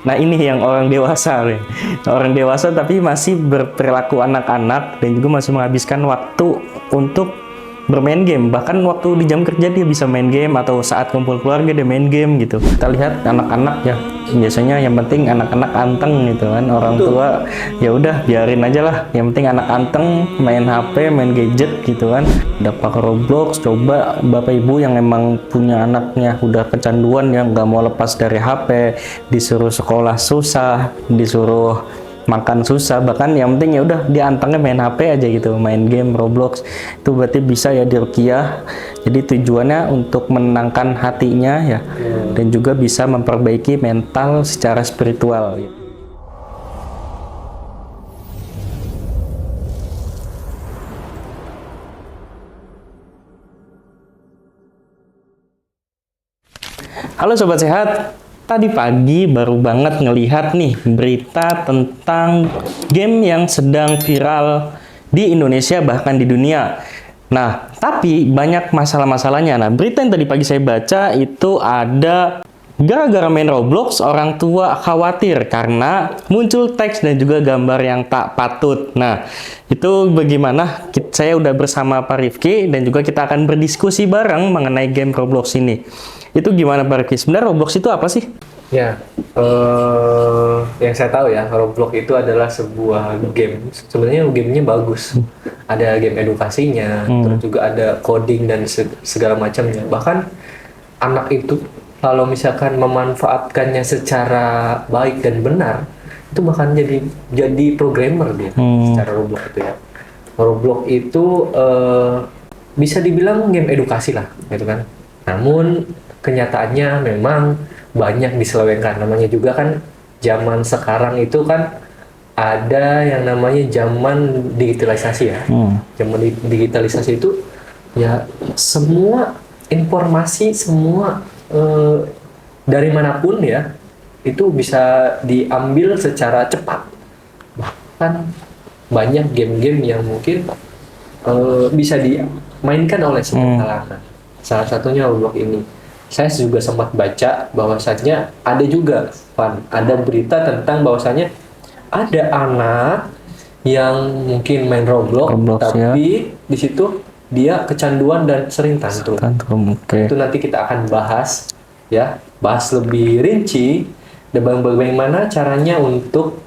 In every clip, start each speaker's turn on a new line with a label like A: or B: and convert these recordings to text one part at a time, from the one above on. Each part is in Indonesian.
A: Nah ini yang orang dewasa nih. Orang dewasa tapi masih berperilaku anak-anak dan juga masih menghabiskan waktu untuk bermain game. Bahkan waktu di jam kerja dia bisa main game atau saat kumpul keluarga dia main game gitu. Kita lihat anak-anak ya, biasanya yang penting anak-anak anteng gitu kan. Orang tua ya udah biarin aja lah. Yang penting anak anteng main HP, main gadget gitu kan. Udah pakai Roblox, coba bapak ibu yang emang punya anaknya udah kecanduan yang nggak mau lepas dari HP, disuruh sekolah susah, disuruh makan susah, bahkan yang penting ya udah dia antengnya main HP aja gitu, main game Roblox. Itu berarti bisa ya diruqyah. Jadi tujuannya untuk menenangkan hatinya ya, dan juga bisa memperbaiki mental secara spiritual gitu. Halo Sobat Sehat, tadi pagi baru banget ngelihat nih berita tentang game yang sedang viral di Indonesia bahkan di dunia. Nah, tapi banyak masalah-masalahnya. Nah, berita yang tadi pagi saya baca itu ada gara-gara main Roblox, orang tua khawatir karena muncul teks dan juga gambar yang tak patut. Nah, itu bagaimana? Saya udah bersama Pak Rifki dan juga kita akan berdiskusi bareng mengenai game Roblox ini. Itu gimana Pak Rifki? Sebenarnya Roblox itu apa sih?
B: Ya, yang saya tahu ya, Roblox itu adalah sebuah game. Sebenarnya gamenya bagus. Ada game edukasinya, terus juga ada coding dan segala macamnya. Bahkan anak itu kalau misalkan memanfaatkannya secara baik dan benar, itu bahkan jadi programmer dia secara Roblox itu ya. Roblox itu bisa dibilang game edukasi lah, gitu kan. Namun kenyataannya memang banyak diselewengkan. Namanya juga kan zaman sekarang itu kan ada yang namanya zaman digitalisasi ya. Zaman digitalisasi itu ya semua informasi, semua dari manapun ya itu bisa diambil secara cepat. Bahkan banyak game-game yang mungkin bisa dimainkan oleh semua kalangan. Salah satunya Roblox ini. Saya juga sempat baca bahwasannya ada juga ada berita tentang bahwasannya ada anak yang mungkin main Roblox tapi di situ dia kecanduan dan sering tantrum.
A: Okay.
B: Itu nanti kita akan bahas ya, bahas lebih rinci dan bagaimana caranya untuk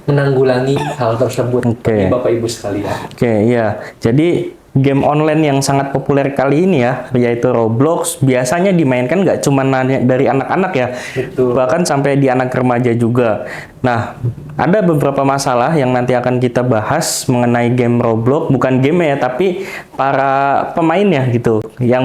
B: menanggulangi hal tersebut bagi Bapak Ibu sekalian.
A: Ya. Jadi game online yang sangat populer kali ini ya, yaitu Roblox, biasanya dimainkan nggak cuma dari anak-anak ya,
B: Betul.
A: bahkan sampai di anak remaja juga. Nah, ada beberapa masalah yang nanti akan kita bahas mengenai game Roblox, bukan game ya, tapi para pemainnya gitu, yang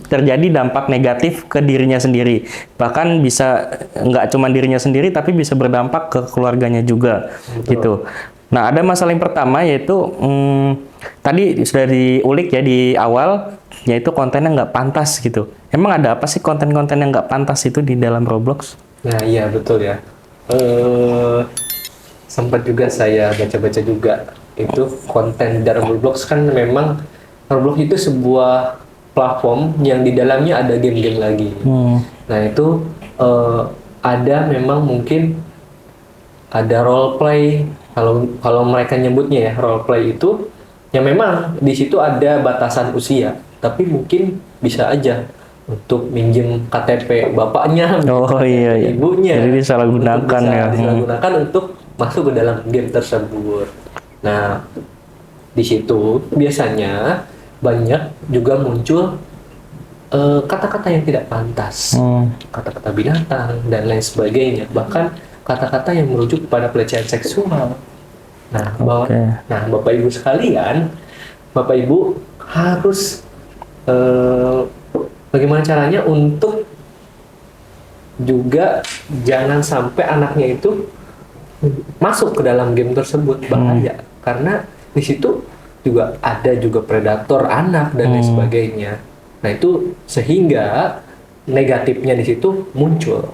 A: terjadi dampak negatif ke dirinya sendiri. Bahkan bisa nggak cuma dirinya sendiri, tapi bisa berdampak ke keluarganya juga.
B: Betul.
A: Gitu. Nah, ada masalah yang pertama yaitu tadi sudah diulik ya di awal, yaitu kontennya nggak pantas gitu. Emang ada apa sih konten-konten yang nggak pantas itu di dalam Roblox?
B: Nah iya betul ya. Sempat juga saya baca-baca juga itu konten dari Roblox kan memang Roblox itu sebuah platform yang di dalamnya ada game-game lagi. Nah itu ada memang mungkin ada role play. Kalau mereka nyebutnya ya role play itu, ya memang di situ ada batasan usia, tapi mungkin bisa aja untuk minjem KTP bapaknya, ibunya,
A: jadi disalahgunakan ya.
B: Disalahgunakan untuk masuk ke dalam game tersebut. Nah, di situ biasanya banyak juga muncul kata-kata yang tidak pantas, kata-kata binatang dan lain sebagainya, bahkan kata-kata yang merujuk kepada pelecehan seksual. Nah, Bapak Ibu sekalian, Bapak Ibu harus bagaimana caranya untuk juga jangan sampai anaknya itu masuk ke dalam game tersebut, bahaya. Karena di situ juga ada predator anak dan lain sebagainya. Nah, itu sehingga negatifnya di situ muncul.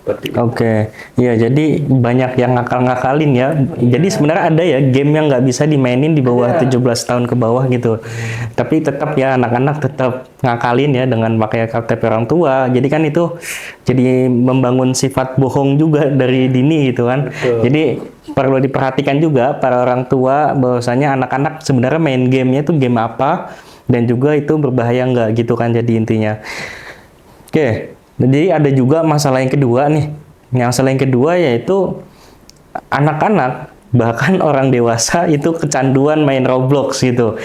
B: seperti itu.
A: Oke, ya jadi banyak yang ngakal-ngakalin ya. Jadi sebenarnya ada ya game yang nggak bisa dimainin di bawah
B: Ada.
A: 17 tahun ke bawah gitu. Tapi tetap ya anak-anak tetap ngakalin ya dengan pakai KTP orang tua. Jadi kan itu jadi membangun sifat bohong juga dari dini gitu kan.
B: Betul.
A: Jadi perlu diperhatikan juga para orang tua bahwasanya anak-anak sebenarnya main gamenya itu game apa dan juga itu berbahaya nggak gitu kan jadi intinya. Oke, jadi ada juga masalah yang kedua nih. Masalah yang kedua yaitu anak-anak bahkan orang dewasa itu kecanduan main Roblox gitu.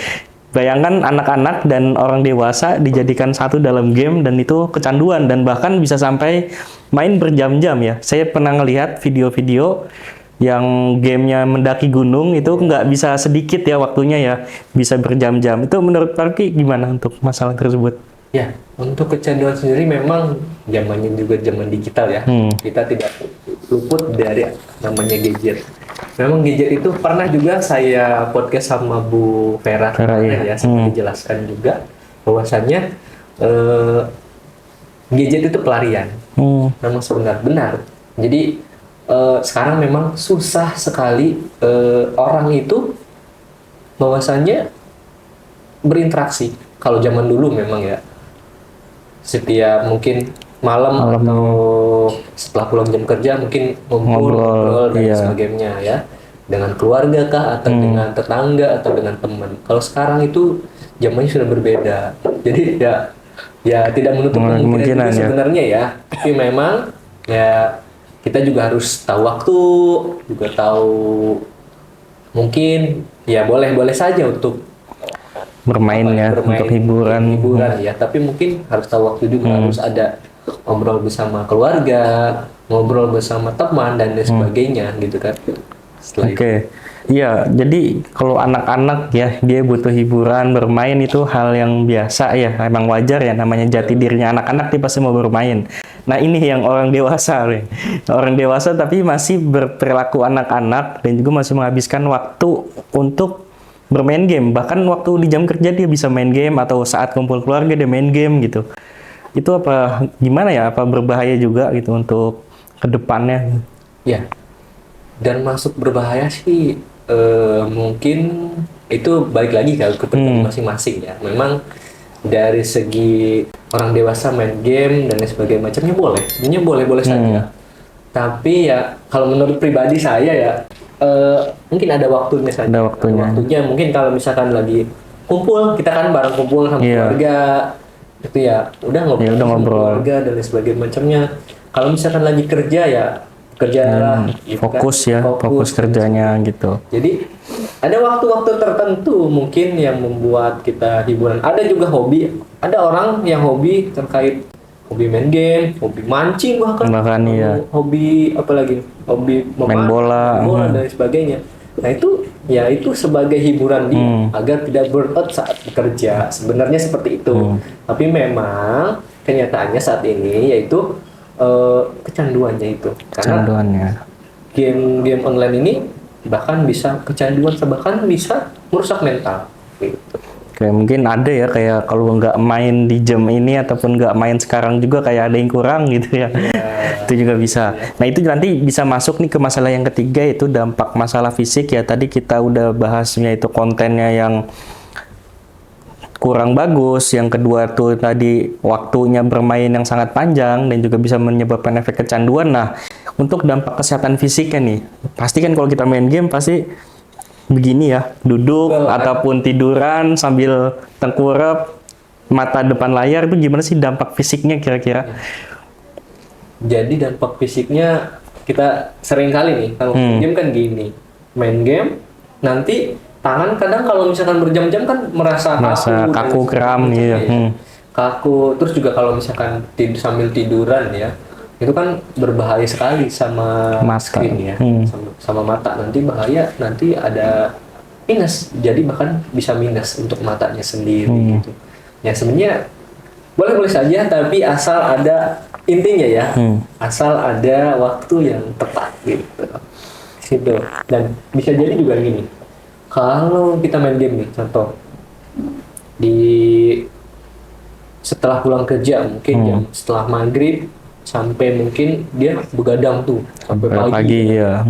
A: Bayangkan anak-anak dan orang dewasa dijadikan satu dalam game dan itu kecanduan dan bahkan bisa sampai main berjam-jam ya. Saya pernah ngelihat video-video yang gamenya mendaki gunung itu nggak bisa sedikit ya waktunya ya, bisa berjam-jam. Itu menurut Parki gimana untuk masalah tersebut?
B: Ya, untuk kecanduan sendiri memang zamannya juga zaman digital ya. Kita tidak luput dari namanya gadget. Memang gadget itu pernah juga saya podcast sama Bu Vera kemarin
A: iya.
B: ya, saya dijelaskan juga bahwasannya gadget itu pelarian. Memang benar-benar. Jadi sekarang memang susah sekali orang itu bahwasannya berinteraksi. Kalau zaman dulu memang ya setiap mungkin malam atau setelah pulang jam kerja mungkin ngobrol dan
A: iya.
B: sebagainya ya dengan keluarga kah atau dengan tetangga atau dengan teman. Kalau sekarang itu zamannya sudah berbeda. Jadi ya tidak menutup kemungkinan juga
A: ya.
B: sebenarnya ya. Tapi memang ya kita juga harus tahu waktu, juga tahu mungkin ya boleh-boleh saja untuk
A: Bermain ya, untuk hiburan.
B: ya, tapi mungkin harus tahu waktu juga, harus ada ngobrol bersama keluarga, ngobrol bersama teman dan lain sebagainya gitu kan.
A: Oke. Iya, jadi kalau anak-anak ya dia butuh hiburan, bermain itu hal yang biasa ya, emang wajar ya namanya jati dirinya anak-anak dia pasti mau bermain. Nah, ini yang orang dewasa nih. Orang dewasa tapi masih berperilaku anak-anak dan juga masih menghabiskan waktu untuk bermain game. Bahkan waktu di jam kerja dia bisa main game atau saat kumpul keluarga dia main game gitu. Itu apa gimana ya? Apa berbahaya juga gitu untuk kedepannya?
B: Ya, dan masuk berbahaya sih mungkin itu balik lagi ke pribadi masing-masing ya. Memang dari segi orang dewasa main game dan lain sebagainya macamnya boleh, sebenarnya boleh-boleh saja. Tapi ya kalau menurut pribadi saya ya mungkin ada waktunya saja.
A: Ada waktunya.
B: Mungkin kalau misalkan lagi kumpul, kita kan bareng kumpul sama keluarga, itu ya udah ngobrol,
A: udah
B: sama
A: ngobrol.
B: keluarga dan lain sebagainya macamnya. Kalau misalkan lagi kerja ya kerja lah, gitu
A: fokus
B: kan.
A: ya, fokus kerjanya gitu.
B: Jadi ada waktu-waktu tertentu mungkin yang membuat kita hiburan. Ada juga hobi, ada orang yang hobi terkait hobi main game, hobi mancing bahkan
A: iya.
B: hobi apa lagi? Hobi
A: main bola
B: dan sebagainya. Nah itu ya itu sebagai hiburan dia agar tidak burnout saat bekerja. Sebenarnya seperti itu. Tapi memang kenyataannya saat ini yaitu kecanduannya itu. Karena game online ini bahkan bisa kecanduan, bahkan bisa merusak mental. Gitu.
A: Kayak mungkin ada ya kayak kalau nggak main di jam ini ataupun nggak main sekarang juga kayak ada yang kurang gitu ya. Itu juga bisa. Nah itu nanti bisa masuk nih ke masalah yang ketiga yaitu dampak masalah fisik ya. Tadi kita udah bahasnya itu kontennya yang kurang bagus. Yang kedua tuh tadi waktunya bermain yang sangat panjang dan juga bisa menyebabkan efek kecanduan. Nah untuk dampak kesehatan fisiknya nih, pasti kan kalau kita main game pasti begini ya, duduk ataupun tiduran sambil tengkurap mata depan layar itu gimana sih dampak fisiknya kira-kira?
B: Jadi dampak fisiknya kita sering kali nih kalau game kan gini, main game nanti tangan kadang kalau misalkan berjam-jam kan merasa
A: kaku kram gitu.
B: Kaku, terus juga kalau misalkan sambil tiduran ya itu kan berbahaya sekali sama screen ya, sama mata. Nanti bahaya, nanti ada minus, jadi bahkan bisa minus untuk matanya sendiri gitu. Ya sebenarnya boleh-boleh saja, tapi asal ada intinya ya, asal ada waktu yang tepat gitu. Dan bisa jadi juga gini, kalau kita main game nih, contoh setelah pulang kerja mungkin jam setelah maghrib sampai mungkin dia begadang tuh sampai
A: Sampai
B: pagi,
A: pagi ya.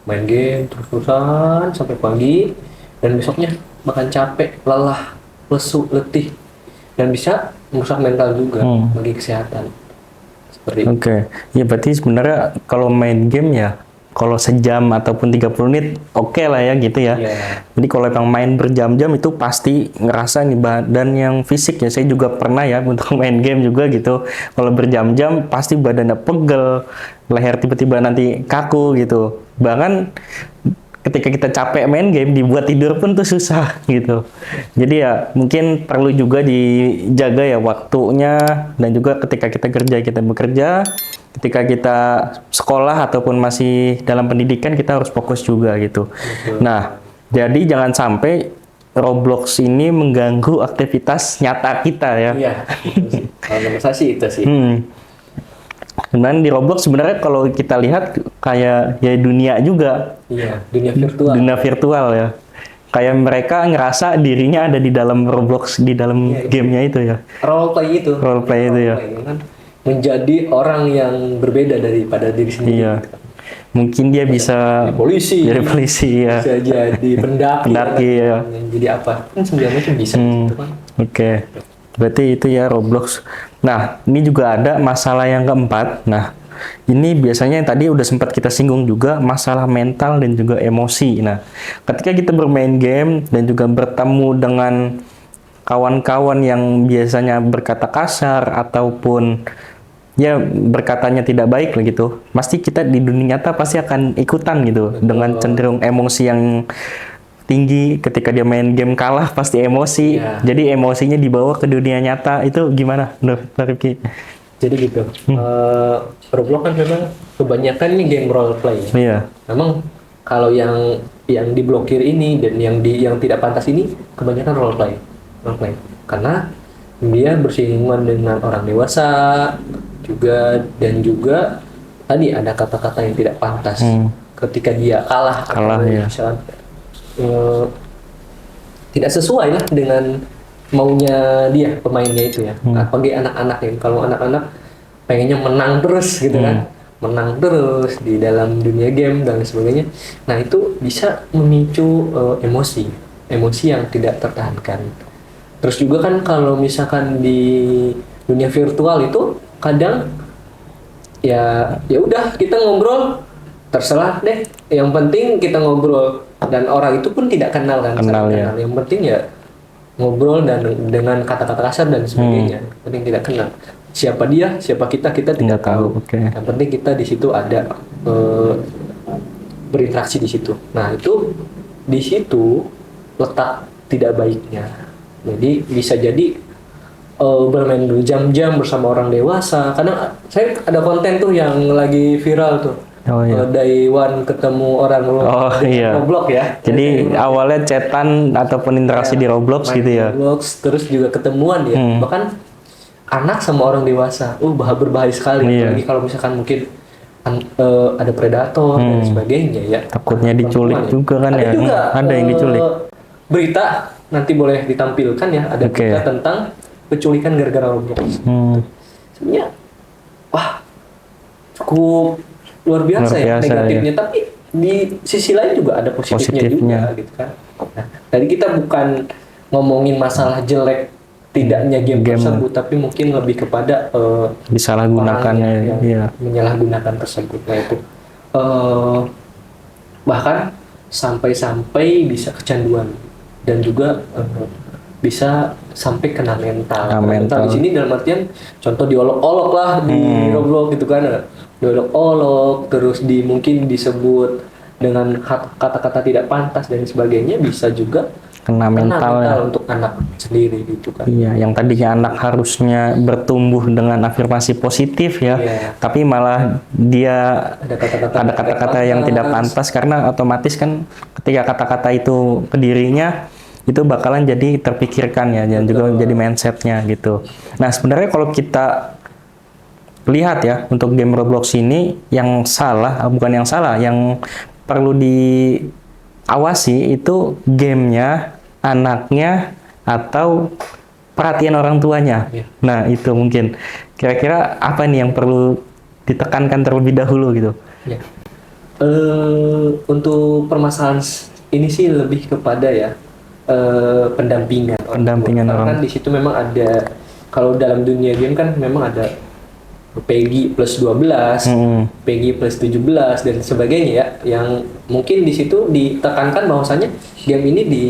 B: main game terus-terusan sampai pagi, dan besoknya bahkan capek, lelah, lesu, letih, dan bisa merusak mental juga bagi kesehatan. Seperti itu.
A: Oke. Ya berarti sebenarnya kalau main game ya, kalau sejam ataupun 30 menit oke lah ya gitu ya.
B: Iya.
A: Jadi kalau yang main berjam-jam itu pasti ngerasa nih badan yang fisik ya. Saya juga pernah ya untuk main game juga gitu. Kalau berjam-jam pasti badannya pegel, leher tiba-tiba nanti kaku gitu. Bahkan ketika kita capek main game dibuat tidur pun tuh susah gitu. Jadi ya mungkin perlu juga dijaga ya waktunya, dan juga ketika kita bekerja, ketika kita sekolah ataupun masih dalam pendidikan kita harus fokus juga gitu. Nah, jadi jangan sampai Roblox ini mengganggu aktivitas nyata kita ya.
B: Iya. Kalau menurut saya sih itu sih.
A: Dan di Roblox sebenarnya kalau kita lihat kayak ya dunia juga,
B: Iya, dunia virtual.
A: dunia virtual ya. Kayak mereka ngerasa dirinya ada di dalam Roblox, di dalam gamenya itu ya.
B: Role play itu.
A: Role play itu ya.
B: Kan menjadi orang yang berbeda daripada diri sendiri.
A: Iya. Mungkin dia bisa
B: Polisi.
A: jadi polisi ya.
B: Bisa jadi pendaki.
A: Pendaki ya.
B: Jadi apa? Kan sebenarnya itu bisa gitu kan.
A: Oke. Berarti itu ya Roblox. Nah, ini juga ada masalah yang keempat. Nah, ini biasanya yang tadi udah sempat kita singgung juga, masalah mental dan juga emosi. Nah, ketika kita bermain game dan juga bertemu dengan kawan-kawan yang biasanya berkata kasar ataupun ya berkatanya tidak baik lah gitu, pasti kita di dunia nyata pasti akan ikutan gitu. Dengan cenderung emosi yang tinggi. Ketika dia main game kalah pasti emosi.
B: Ya.
A: Jadi emosinya dibawa ke dunia nyata. Itu gimana menurut Rifki?
B: Jadi gitu. Roblox kan memang kebanyakan nih game role play.
A: Iya.
B: Memang kalau yang diblokir ini dan yang tidak pantas ini kebanyakan role play. Karena dia bersinggungan dengan orang dewasa juga, dan juga tadi ada kata-kata yang tidak pantas ketika dia kalah atau
A: ya.
B: misalkan tidak sesuai lah dengan maunya dia, pemainnya itu ya. Apalagi anak-anak ya. Kalau anak-anak pengennya menang terus gitu kan, menang terus di dalam dunia game dan sebagainya. Nah itu bisa memicu emosi yang tidak tertahankan. Terus juga kan kalau misalkan di dunia virtual itu kadang ya udah kita ngobrol terserah deh, yang penting kita ngobrol, dan orang itu pun tidak kenal kan,
A: ya.
B: Yang penting ya ngobrol dan dengan kata-kata kasar dan sebagainya. Penting tidak kenal siapa dia, siapa kita tidak tahu.
A: Okay.
B: Yang penting kita di situ ada berinteraksi di situ. Nah itu di situ letak tidak baiknya. Jadi bisa jadi bermain berjam-jam bersama orang dewasa. Kadang saya ada konten tuh yang lagi viral tuh.
A: Oh iya.
B: Day one ketemu orang Roblox ya.
A: Jadi awalnya chatan ataupun interaksi di Roblox gitu ya.
B: Roblox, terus juga ketemuan ya. Bahkan anak sama orang dewasa. Berbahaya sekali. Apalagi kalau misalkan mungkin ada predator dan sebagainya ya.
A: Takutnya diculik juga kan
B: ada
A: ya.
B: Juga,
A: ada yang diculik.
B: Berita nanti boleh ditampilkan ya. Ada berita tentang penculikan gara-gara Roblox. Sebenarnya wah cukup luar biasa ya negatifnya, tapi di sisi lain juga ada positifnya juga gitu kan. Nah, tadi kita bukan ngomongin masalah jelek tidaknya game tersebut, tapi mungkin lebih kepada
A: disalahgunakannya
B: yang menyalahgunakan tersebut. Nah itu bahkan sampai bisa kecanduan dan juga bisa sampai kena mental. Mental di sini dalam artian contoh diolok-olok lah di Roblox gitu kan. Diolok-olok, terus mungkin disebut dengan kata-kata tidak pantas dan sebagainya, bisa juga
A: kena mental
B: untuk anak sendiri gitu kan.
A: Iya, yang tadinya anak harusnya bertumbuh dengan afirmasi positif ya, tapi malah dia ada kata-kata yang tidak pantas, karena otomatis kan ketika kata-kata itu ke dirinya itu bakalan jadi terpikirkan ya, dan juga jadi mindsetnya gitu. Nah sebenarnya kalau kita lihat ya, untuk game Roblox ini yang perlu diawasi itu gamenya, anaknya, atau perhatian orang tuanya.
B: Iya.
A: Nah, itu mungkin kira-kira apa nih yang perlu ditekankan terlebih dahulu gitu.
B: Ya. Untuk permasalahan ini sih lebih kepada ya pendampingan
A: Pendampingan
B: tua. Karena
A: orang.
B: kan di situ memang ada, kalau dalam dunia game kan memang ada PEGI plus 12, PEGI plus 17 dan sebagainya ya, yang mungkin di situ ditekankan bahwasanya game ini di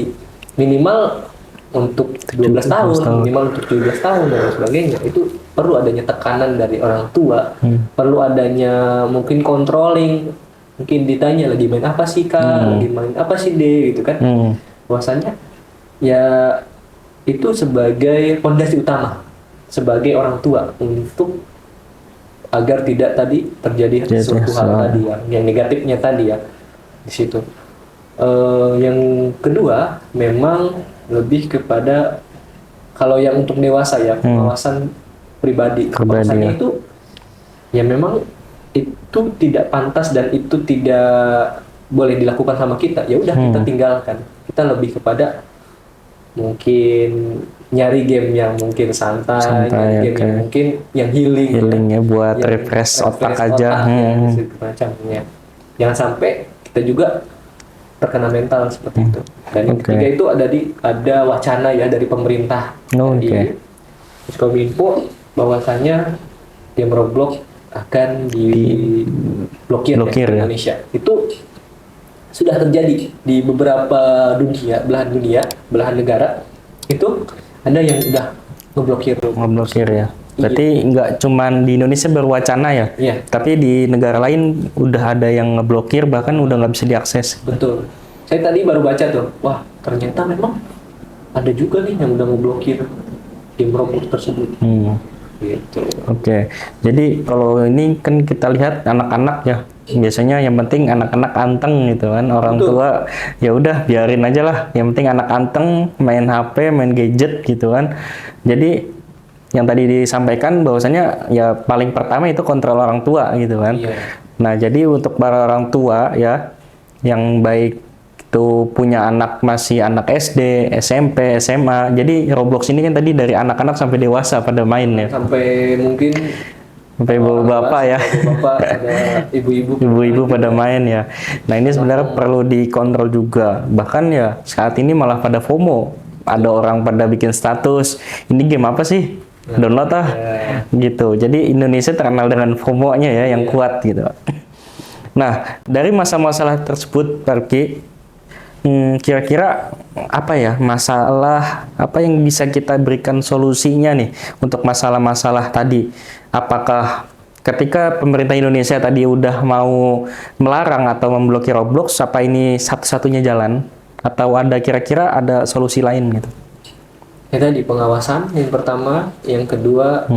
B: minimal untuk 12 tahun, minimal untuk 17 tahun dan sebagainya. Itu perlu adanya tekanan dari orang tua, perlu adanya mungkin controlling, mungkin ditanya lagi main apa sih Kak, lagi main apa sih D gitu kan. Bahwasanya ya itu sebagai fondasi utama sebagai orang tua untuk agar tidak tadi terjadi suatu hal tadi yang negatifnya tadi ya di situ. Yang kedua memang lebih kepada kalau yang untuk dewasa ya, pengawasan pribadi. Pengawasannya itu ya memang itu tidak pantas dan itu tidak boleh dilakukan sama kita. Ya udah kita tinggalkan. Kita lebih kepada mungkin nyari game yang mungkin santai, nyari game yang mungkin yang healing
A: ya buat refresh otak aja.
B: Macamnya. Jangan sampai kita juga terkena mental seperti itu. Dan yang ketiga itu ada wacana ya dari pemerintah dari Kominfo bahwasanya game Roblox akan diblokir di Indonesia. Itu sudah terjadi di beberapa belahan negara itu ada yang udah ngeblokir
A: ya. Berarti nggak cuman di Indonesia berwacana ya, tapi di negara lain udah ada yang ngeblokir, bahkan udah nggak bisa diakses.
B: Betul. Saya tadi baru baca tuh, wah ternyata memang ada juga nih yang udah ngeblokir game Roblox tersebut. Gitu.
A: Oke. Jadi kalau ini kan kita lihat anak-anak ya, biasanya yang penting anak-anak anteng gitu kan, orang tua ya udah biarin aja lah, yang penting anak anteng main HP, main gadget gitu kan. Jadi yang tadi disampaikan bahwasanya ya paling pertama itu kontrol orang tua gitu kan. Nah jadi untuk para orang tua ya yang baik itu punya anak masih anak SD, SMP, SMA, jadi Roblox ini kan tadi dari anak-anak sampai dewasa pada main ya.
B: Sampai mungkin
A: sampai bapak ya,
B: ada
A: ibu-ibu pada main ya. Nah ini sebenarnya perlu dikontrol juga. Bahkan ya saat ini malah pada FOMO. Ada orang pada bikin status, ini game apa sih? Download gitu. Jadi Indonesia terkenal dengan FOMO-nya ya yang kuat gitu. Nah dari masalah tersebut, Parki, kira-kira apa ya masalah apa yang bisa kita berikan solusinya nih untuk masalah-masalah tadi? Apakah ketika pemerintah Indonesia tadi udah mau melarang atau memblokir Roblox, apa ini satu-satunya jalan? Atau ada kira-kira ada solusi lain gitu?
B: Ya tadi pengawasan yang pertama, yang kedua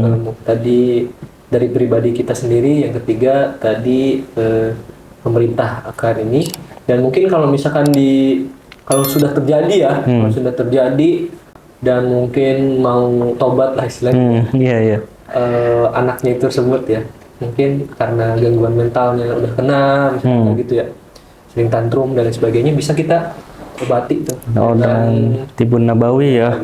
B: tadi dari pribadi kita sendiri, yang ketiga tadi pemerintah akan ini. Dan mungkin kalau misalkan kalau sudah terjadi ya, kalau sudah terjadi dan mungkin mau tobat lah istilahnya, anaknya itu tersebut ya, mungkin karena gangguan mentalnya udah kena, misalnya gitu ya, sering tantrum dan sebagainya, bisa kita obati tuh.
A: Dan Tibun Nabawi ya.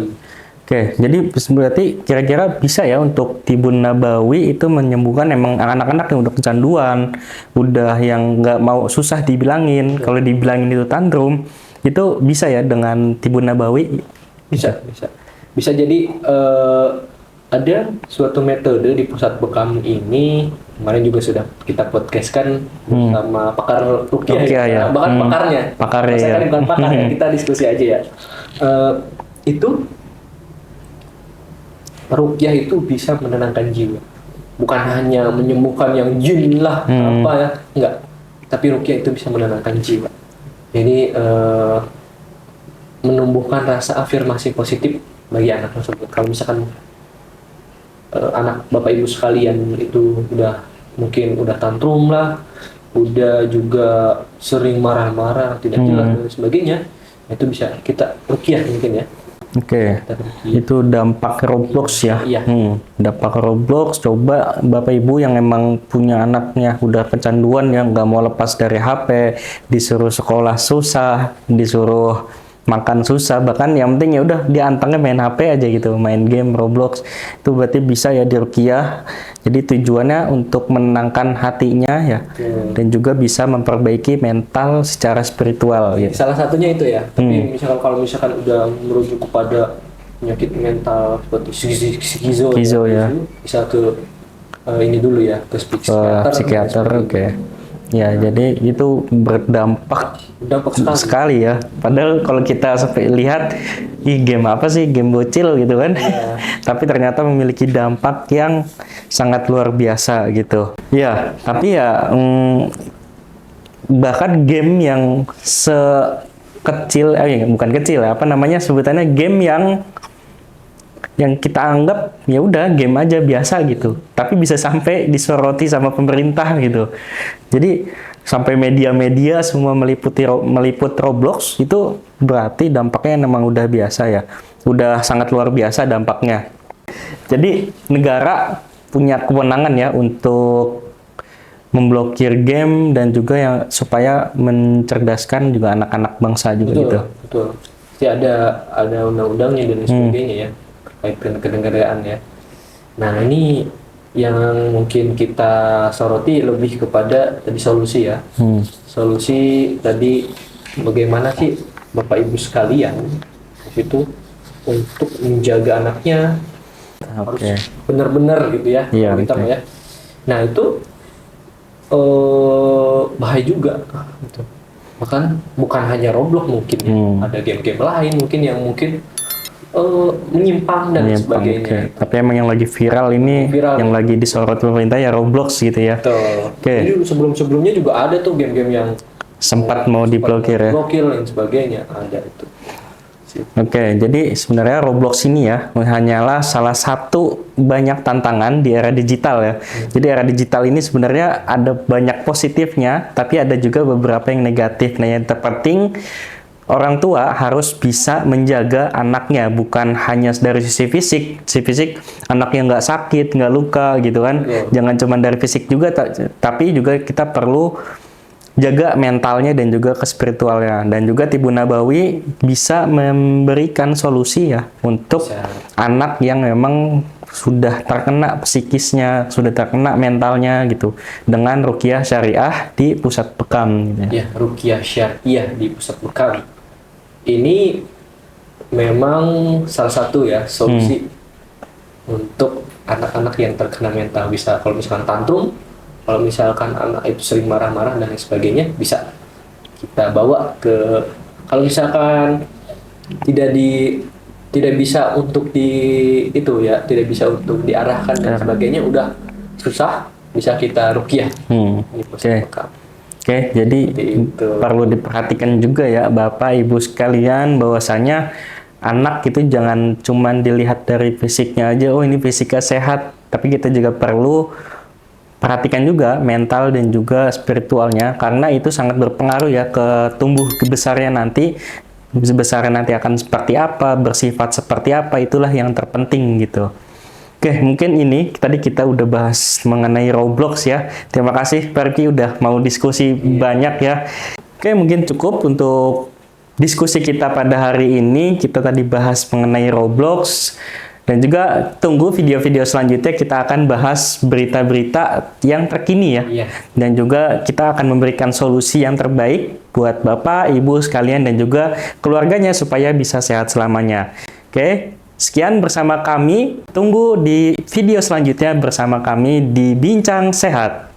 A: Oke, jadi berarti kira-kira bisa ya untuk Tibun Nabawi itu menyembuhkan emang anak-anak yang udah kecanduan, udah yang nggak mau, susah dibilangin, kalau dibilangin itu tantrum, itu bisa ya dengan Tibun Nabawi?
B: Bisa jadi ada suatu metode di pusat bekam ini, kemarin juga sudah kita podcastkan bersama pakar rukyah ya. Bahkan pakarnya saya kan bukan pakar ya, kita diskusi aja ya. Itu rukyah itu bisa menenangkan jiwa, bukan hanya menyembuhkan yang jin lah apa ya, enggak, tapi rukyah itu bisa menenangkan jiwa. Jadi menumbuhkan rasa afirmasi positif bagi anak tersebut. Kalau misalkan anak bapak ibu sekalian itu mungkin udah tantrum lah, udah juga sering marah-marah, tidak jelas dan sebagainya, itu bisa kita rukyah mungkin ya.
A: Oke, itu dampak Roblox ya. Dampak Roblox, coba bapak ibu yang emang punya anaknya udah kecanduan yang nggak mau lepas dari HP, disuruh sekolah susah, disuruh makan susah, bahkan yang penting ya udah dia antangnya main HP aja gitu, main game Roblox. Itu berarti bisa ya diruqyah. Jadi tujuannya untuk menenangkan hatinya ya, dan juga bisa memperbaiki mental secara spiritual gitu.
B: Salah satunya itu ya. Tapi misalkan kalau misalkan udah merujuk kepada penyakit mental seperti skizo
A: Ya.
B: bisa ke ini dulu ya, ke
A: Psikiater, oke. Ya, jadi itu berdampak sekali ya. Padahal kalau kita sampai lihat, game apa sih, game bocil gitu kan. Tapi ternyata memiliki dampak yang sangat luar biasa gitu. Ya, tapi ya bahkan game yang sekecil, bukan kecil ya, apa namanya sebutannya, game yang kita anggap ya udah game aja biasa gitu, tapi bisa sampai disoroti sama pemerintah gitu. Jadi sampai media-media semua meliput Roblox, itu berarti dampaknya memang udah biasa ya, udah sangat luar biasa dampaknya. Jadi negara punya kewenangan ya untuk memblokir game dan juga yang supaya mencerdaskan juga anak-anak bangsa juga gitu.
B: Betul. Jadi ada undang-undangnya dan sebagainya ya. Terkait kenegaraan ya. Nah, ini yang mungkin kita soroti lebih kepada tadi solusi ya. Solusi tadi bagaimana sih Bapak Ibu sekalian itu untuk menjaga anaknya harus benar-benar gitu ya.
A: Iya,
B: ya. Nah, itu bahaya juga gitu. Bahkan bukan hanya Roblox mungkin ya. Ada game-game lain mungkin yang menyimpang dan sebagainya.
A: Tapi emang yang lagi viral ini, yang lagi disorot pemerintah ya Roblox gitu ya.
B: Jadi sebelum-sebelumnya juga ada tuh game-game yang
A: sempat mau diblokir ya.
B: Blokir dan sebagainya ada itu.
A: Jadi sebenarnya Roblox ini ya hanyalah salah satu banyak tantangan di era digital ya. Jadi era digital ini sebenarnya ada banyak positifnya, tapi ada juga beberapa yang negatif. Nah, yang terpenting orang tua harus bisa menjaga anaknya, bukan hanya dari sisi fisik anaknya nggak sakit, nggak luka gitu kan. Jangan cuma dari fisik juga, tapi juga kita perlu jaga mentalnya dan juga ke spiritualnya. Dan juga Tibu Nabawi bisa memberikan solusi ya untuk anak yang memang sudah terkena psikisnya, sudah terkena mentalnya gitu, dengan ruqyah syariah di pusat bekam gitu.
B: Ya, ruqyah syariah di pusat bekam. Ini memang salah satu ya solusi untuk anak-anak yang terkena mental. Bisa kalau misalkan tantrum, kalau misalkan anak itu sering marah-marah dan lain sebagainya, bisa kita bawa ke, kalau misalkan tidak bisa untuk tidak bisa untuk diarahkan dan sebagainya, udah susah, bisa kita ruqyah di pusat bekam.
A: Jadi perlu diperhatikan juga ya Bapak Ibu sekalian, bahwasanya anak itu jangan cuman dilihat dari fisiknya aja, oh ini fisiknya sehat, tapi kita juga perlu perhatikan juga mental dan juga spiritualnya, karena itu sangat berpengaruh ya ke tumbuh besarnya nanti akan seperti apa, bersifat seperti apa, itulah yang terpenting gitu. Mungkin ini tadi kita udah bahas mengenai Roblox ya. Terima kasih Perki udah mau diskusi banyak ya. Mungkin cukup untuk diskusi kita pada hari ini. Kita tadi bahas mengenai Roblox, dan juga tunggu video-video selanjutnya kita akan bahas berita-berita yang terkini ya. Dan juga kita akan memberikan solusi yang terbaik buat Bapak, Ibu sekalian dan juga keluarganya supaya bisa sehat selamanya. Sekian bersama kami, tunggu di video selanjutnya bersama kami di Bincang Sehat.